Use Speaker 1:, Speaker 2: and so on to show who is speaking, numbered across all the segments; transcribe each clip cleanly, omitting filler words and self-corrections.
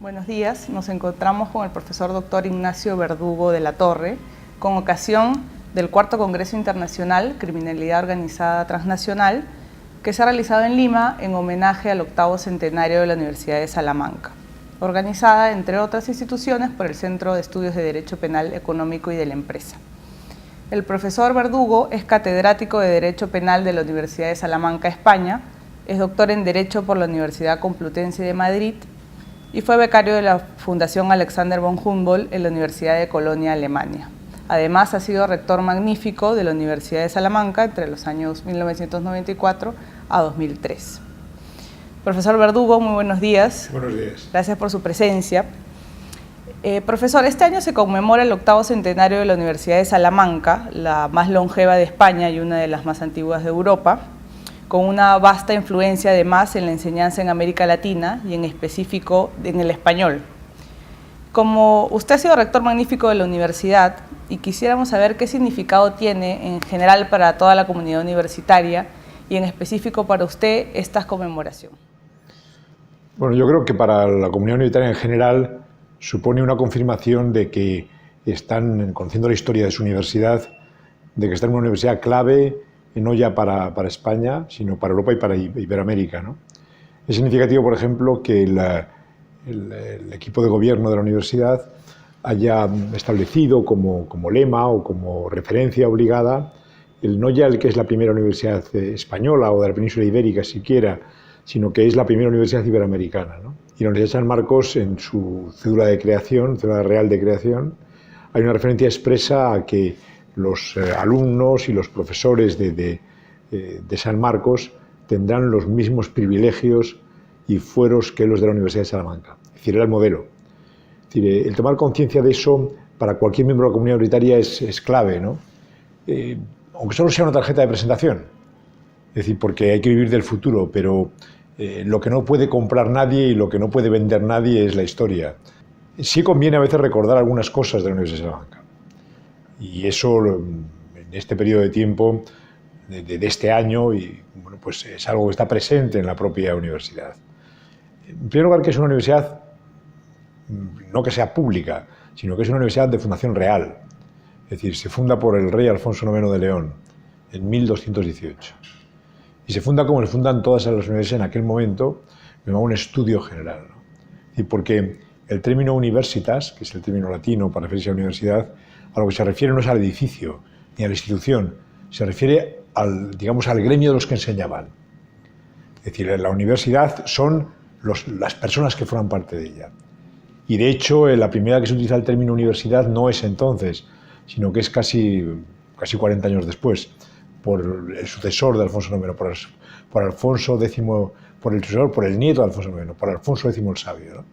Speaker 1: Buenos días, nos encontramos con el profesor Dr. Ignacio Verdugo de la Torre con ocasión del Cuarto Congreso Internacional Criminalidad Organizada Transnacional que se ha realizado en Lima en homenaje al 8º centenario de la Universidad de Salamanca, organizada entre otras instituciones por el Centro de Estudios de Derecho Penal Económico y de la Empresa. El profesor Verdugo es catedrático de Derecho Penal de la Universidad de Salamanca, España, es doctor en Derecho por la Universidad Complutense de Madrid y fue becario de la Fundación Alexander von Humboldt en la Universidad de Colonia, Alemania. Además, ha sido rector magnífico de la Universidad de Salamanca entre los años 1994 a 2003. Profesor Verdugo, muy buenos días.
Speaker 2: Buenos días.
Speaker 1: Gracias por su presencia. Profesor, este año se conmemora el 8º centenario de la Universidad de Salamanca, la más longeva de España y una de las más antiguas de Europa, con una vasta influencia además en la enseñanza en América Latina y en específico en el español. Como usted ha sido rector magnífico de la universidad y quisiéramos saber qué significado tiene en general para toda la comunidad universitaria y en específico para usted esta conmemoración.
Speaker 2: Bueno, yo creo que para la comunidad universitaria en general supone una confirmación de que están conociendo la historia de su universidad, de que está en una universidad clave, no ya para España, sino para Europa y para Iberoamérica, ¿no? Es significativo, por ejemplo, que el equipo de gobierno de la universidad haya establecido como lema o como referencia obligada no ya el que es la primera universidad española o de la península ibérica siquiera, sino que es la primera universidad iberoamericana, ¿no? Y la Universidad de San Marcos, en su cédula de creación, cédula real de creación, hay una referencia expresa a que los alumnos y los profesores de San Marcos tendrán los mismos privilegios y fueros que los de la Universidad de Salamanca. Es decir, era el modelo. Es decir, el tomar conciencia de eso para cualquier miembro de la comunidad universitaria es clave, ¿no? Aunque solo sea una tarjeta de presentación. Es decir, porque hay que vivir del futuro, pero lo que no puede comprar nadie y lo que no puede vender nadie es la historia. Sí conviene a veces recordar algunas cosas de la Universidad de Salamanca. Y eso, en este periodo de tiempo, de este año, y, bueno, pues es algo que está presente en la propia universidad. En primer lugar, que es una universidad, no que sea pública, sino que es una universidad de fundación real. Es decir, se funda por el rey Alfonso IX de León en 1218. Y se funda como se fundan todas las universidades en aquel momento, un estudio general, ¿no? Es decir, porque el término universitas, que es el término latino para referirse a la universidad, a lo que se refiere no es al edificio ni a la institución, se refiere al gremio de los que enseñaban. Es decir, la universidad son las personas que forman parte de ella. Y de hecho, la primera que se utiliza el término universidad no es entonces, sino que es casi 40 años después, por el sucesor de Alfonso IX, por Alfonso X, por el nieto de Alfonso IX, por Alfonso X el Sabio, ¿no?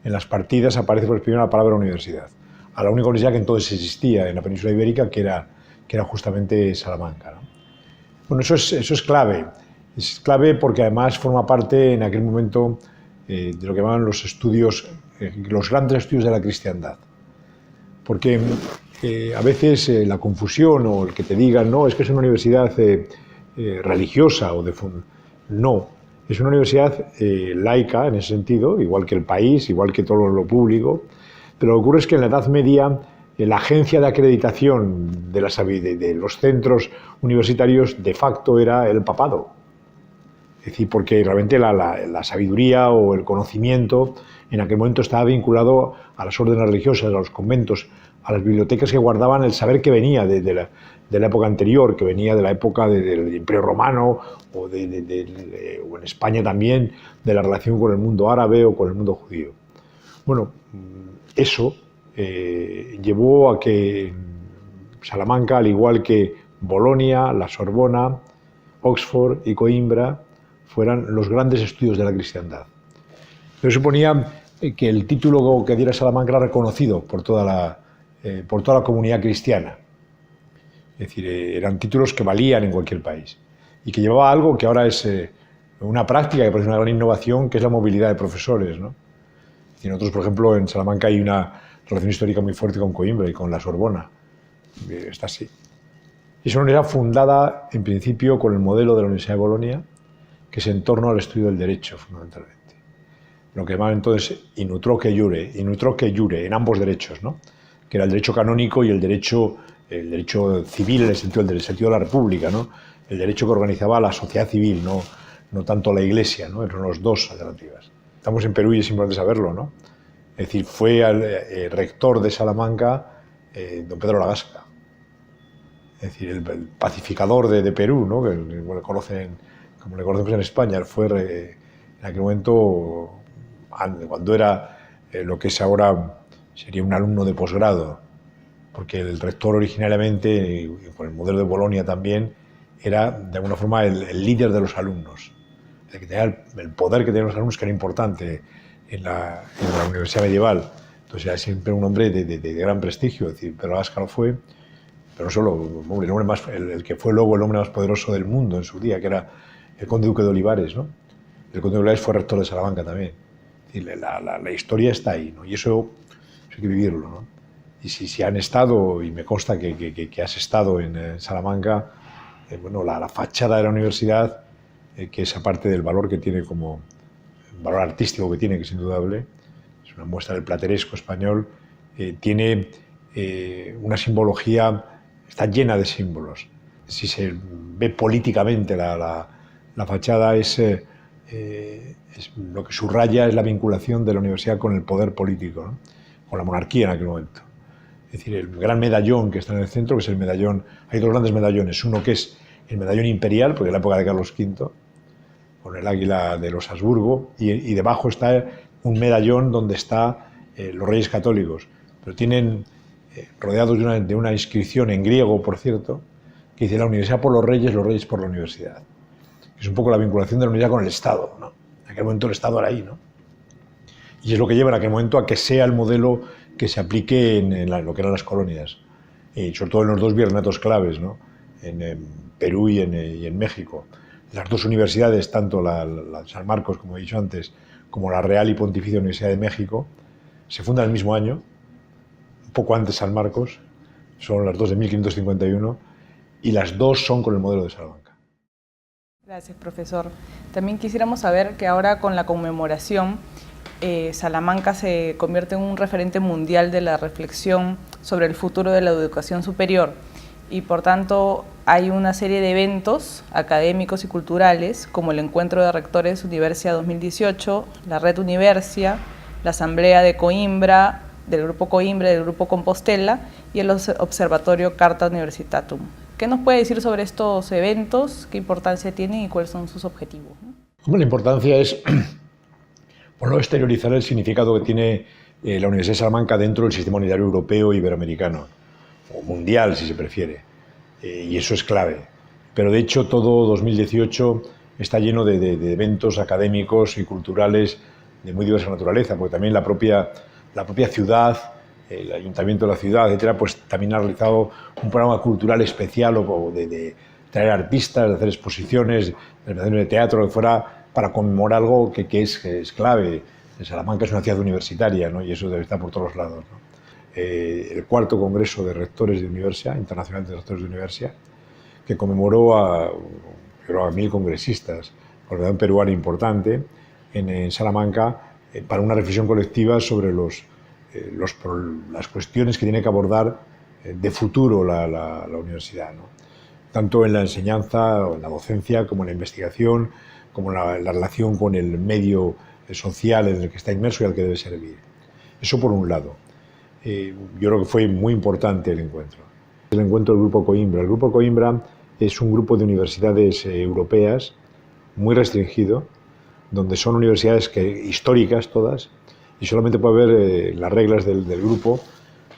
Speaker 2: En las partidas aparece por primera la palabra universidad, a la única universidad que entonces existía en la península ibérica, que era justamente Salamanca, ¿no? Bueno, eso es clave. Es clave porque además forma parte en aquel momento de lo que llamaban los estudios, los grandes estudios de la cristiandad. Porque a veces la confusión o el que te digan, no, es que es una universidad religiosa no, es una universidad laica en ese sentido, igual que el país, igual que todo lo público, pero lo que ocurre es que en la Edad Media la agencia de acreditación de los centros universitarios de facto era el papado. Es decir, porque realmente la sabiduría o el conocimiento en aquel momento estaba vinculado a las órdenes religiosas, a los conventos, a las bibliotecas que guardaban el saber que venía de la época anterior, que venía de la época del Imperio Romano o o en España también, de la relación con el mundo árabe o con el mundo judío. Bueno, eso llevó a que Salamanca, al igual que Bolonia, la Sorbona, Oxford y Coimbra, fueran los grandes estudios de la cristiandad. Pero suponía que el título que diera Salamanca era reconocido por toda la comunidad cristiana. Es decir, eran títulos que valían en cualquier país y que llevaba algo que ahora es una práctica que parece una gran innovación, que es la movilidad de profesores, ¿no? Y nosotros, por ejemplo, en Salamanca hay una relación histórica muy fuerte con Coimbra y con la Sorbona. Está así. Es una universidad fundada, en principio, con el modelo de la Universidad de Bolonia, que es en torno al estudio del derecho, fundamentalmente. lo que llamaban entonces in utroque iure, en ambos derechos, ¿no? Que era el derecho canónico y el derecho civil en el sentido de la República, ¿no? El derecho que organizaba la sociedad civil, no tanto la Iglesia, ¿no? Eran las dos alternativas. Estamos en Perú y es importante saberlo, ¿no? Es decir, fue el rector de Salamanca don Pedro Lagasca, es decir, el pacificador de Perú, ¿no? Que le conocen, como le conocemos en España. Él fue en aquel momento, cuando era lo que es ahora, sería un alumno de posgrado, porque el rector originariamente, y con el modelo de Bolonia también, era de alguna forma el líder de los alumnos, el que tenía el poder que tenían los alumnos, que era importante en la universidad medieval. Entonces era siempre un hombre de gran prestigio, es decir, Pedro Lagasca lo fue, pero no solo, el que fue luego el hombre más poderoso del mundo en su día, que era el conde duque de Olivares, ¿no? El conde de Olivares fue rector de Salamanca también. Es decir, la historia está ahí, ¿no? Y eso hay que vivirlo, ¿no? Y si han estado, y me consta que has estado en Salamanca, bueno, la fachada de la universidad, que es aparte del valor que tiene como valor artístico que tiene, que es indudable, es una muestra del plateresco español, tiene una simbología, está llena de símbolos. Si se ve políticamente la fachada, es lo que subraya es la vinculación de la universidad con el poder político, ¿no? Con la monarquía en aquel momento. Es decir, el gran medallón que está en el centro, que es el medallón, hay dos grandes medallones, uno que es el medallón imperial, porque es la época de Carlos V, con el águila de los Habsburgo, y debajo está un medallón donde están los reyes católicos, pero tienen rodeados de una inscripción en griego, por cierto, que dice la universidad por los reyes por la universidad. Es un poco la vinculación de la universidad con el Estado, ¿no? En aquel momento el Estado era ahí, ¿no? Y es lo que lleva en aquel momento a que sea el modelo que se aplique en lo que eran las colonias, y sobre todo en los dos virreinatos claves, ¿no? En Perú y en México. Las dos universidades, tanto la de San Marcos, como he dicho antes, como la Real y Pontificia Universidad de México, se fundan el mismo año, un poco antes San Marcos, son las dos de 1551, y las dos son con el modelo de Salamanca.
Speaker 1: Gracias, profesor. También quisiéramos saber que ahora con la conmemoración, Salamanca se convierte en un referente mundial de la reflexión sobre el futuro de la educación superior y por tanto hay una serie de eventos académicos y culturales como el Encuentro de Rectores Universia 2018, la Red Universia, la Asamblea de Coimbra, del Grupo Coimbra, del Grupo Compostela y el Observatorio Carta Universitatum. ¿Qué nos puede decir sobre estos eventos? ¿Qué importancia tienen y cuáles son sus objetivos?
Speaker 2: La importancia es, por no exteriorizar el significado que tiene la Universidad de Salamanca dentro del sistema unitario europeo e iberoamericano, o mundial si se prefiere, y eso es clave. Pero de hecho todo 2018 está lleno de eventos académicos y culturales de muy diversa naturaleza, porque también la propia ciudad, el ayuntamiento de la ciudad, etcétera, pues también ha realizado un programa cultural especial o de traer artistas, de hacer exposiciones, de teatro, que fuera para conmemorar algo que es clave. Salamanca es una ciudad universitaria, ¿no? Y eso debe estar por todos lados, ¿no? El cuarto Congreso de Rectores de Universidad, Internacional de Rectores de Universidad, que conmemoró a 1.000 congresistas, organización peruana importante, en Salamanca, para una reflexión colectiva sobre las cuestiones que tiene que abordar de futuro la universidad, ¿no? Tanto en la enseñanza, o en la docencia, como en la investigación, como en la relación con el medio social en el que está inmerso y al que debe servir. Eso por un lado. Yo creo que fue muy importante el encuentro. El encuentro del Grupo Coimbra. El Grupo Coimbra es un grupo de universidades europeas muy restringido, donde son universidades históricas todas, y solamente puede haber las reglas del grupo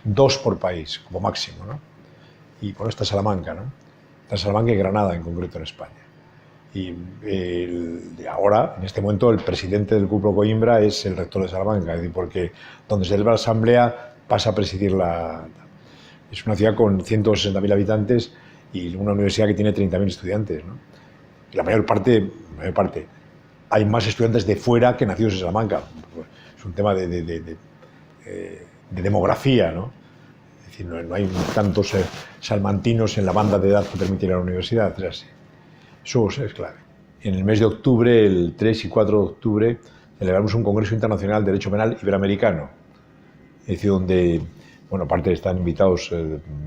Speaker 2: 2 por país, como máximo, ¿no? Y bueno, está Salamanca, ¿no? Está Salamanca y Granada, en concreto, en España. Y ahora, en este momento, el presidente del Grupo Coimbra es el rector de Salamanca, es decir, porque donde se celebra la asamblea pasa a presidir Es una ciudad con 160.000 habitantes y una universidad que tiene 30.000 estudiantes, ¿no? Y la mayor parte, hay más estudiantes de fuera que nacidos en Salamanca. Es un tema de demografía, ¿no? Es decir, no hay tantos salmantinos en la banda de edad que permite ir a la universidad. Es así. Eso es clave. En el mes de octubre, el 3 y 4 de octubre, celebramos un Congreso Internacional de Derecho Penal Iberoamericano, es decir, donde, bueno, aparte están invitados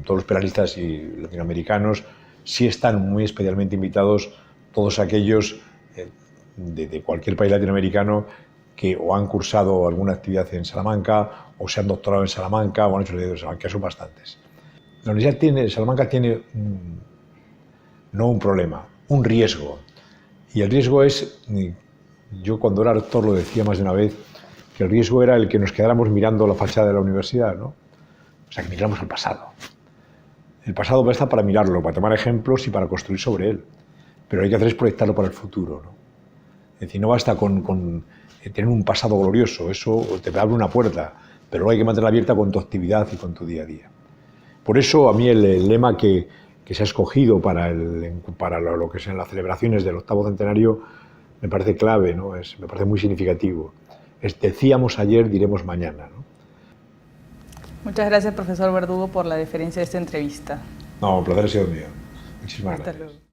Speaker 2: todos los penalistas y latinoamericanos, sí están muy especialmente invitados todos aquellos de cualquier país latinoamericano que o han cursado alguna actividad en Salamanca, o se han doctorado en Salamanca, o han hecho estudios en Salamanca, que son bastantes. La Universidad de Salamanca tiene no un problema, un riesgo. Y el riesgo es, yo cuando era rector lo decía más de una vez, que el riesgo era el que nos quedáramos mirando la fachada de la universidad, ¿no? O sea, que miramos el pasado. El pasado está para mirarlo, para tomar ejemplos y para construir sobre él. Pero lo que hay que hacer es proyectarlo para el futuro, ¿no? Es decir, no basta con tener un pasado glorioso, eso te abre una puerta, pero luego hay que mantenerla abierta con tu actividad y con tu día a día. Por eso a mí el lema que se ha escogido para lo que son las celebraciones del 8º centenario me parece clave, ¿no? Me parece muy significativo. Decíamos ayer, diremos mañana, ¿no?
Speaker 1: Muchas gracias, profesor Verdugo, por la deferencia de esta entrevista.
Speaker 2: No, el placer ha sido mío. Muchísimas gracias.
Speaker 1: Hasta luego.